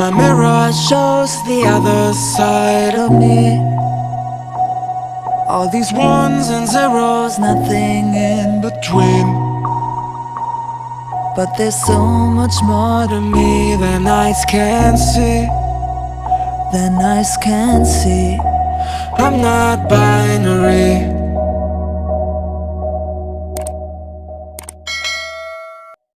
my mirror shows the other side of me. All these ones and zeros, nothing in between. But there's so much more to me than eyes can see. Than eyes can see. I'm not binary.